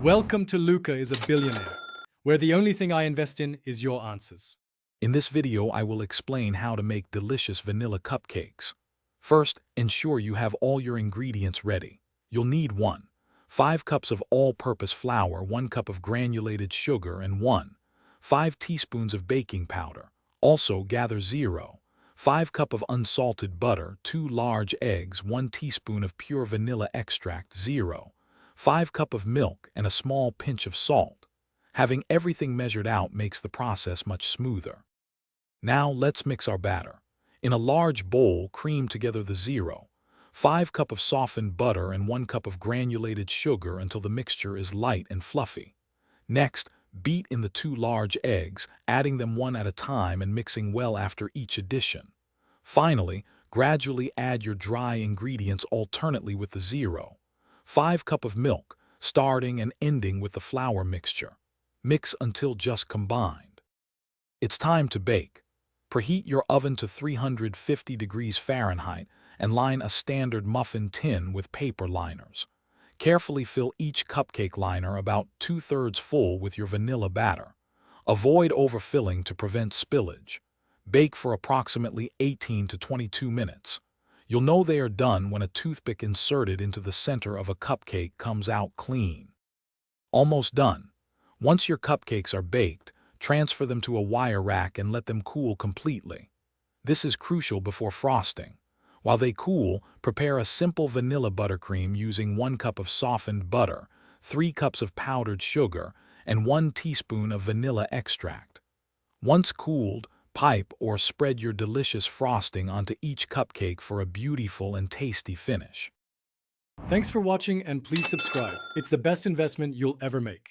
Welcome to Luca is a Billionaire, where the only thing I invest in is your answers. In this video, I will explain how to make delicious vanilla cupcakes. First, ensure you have all your ingredients ready. You'll need 5 cups of all-purpose flour, 1 cup of granulated sugar, and 5 teaspoons of baking powder. Also, gather 5 cup of unsalted butter, 2 large eggs, 1 teaspoon of pure vanilla extract, 5 cup of milk, and a small pinch of salt. Having everything measured out makes the process much smoother. Now let's mix our batter. In a large bowl, cream together the 5 cup of softened butter and 1 cup of granulated sugar until the mixture is light and fluffy. Next, beat in the 2 large eggs, adding them one at a time and mixing well after each addition. Finally, gradually add your dry ingredients alternately with the 5 cup of milk, starting and ending with the flour mixture. Mix until just combined. It's time to bake. Preheat your oven to 350 degrees Fahrenheit and line a standard muffin tin with paper liners. Carefully fill each cupcake liner about 2/3 full with your vanilla batter. Avoid overfilling to prevent spillage. Bake for approximately 18 to 22 minutes. You'll know they are done when a toothpick inserted into the center of a cupcake comes out clean. Almost done. Once your cupcakes are baked, transfer them to a wire rack and let them cool completely. This is crucial before frosting. While they cool, prepare a simple vanilla buttercream using 1 cup of softened butter, 3 cups of powdered sugar, and 1 teaspoon of vanilla extract. Once cooled, pipe or spread your delicious frosting onto each cupcake for a beautiful and tasty finish. Thanks for watching and please subscribe. It's the best investment you'll ever make.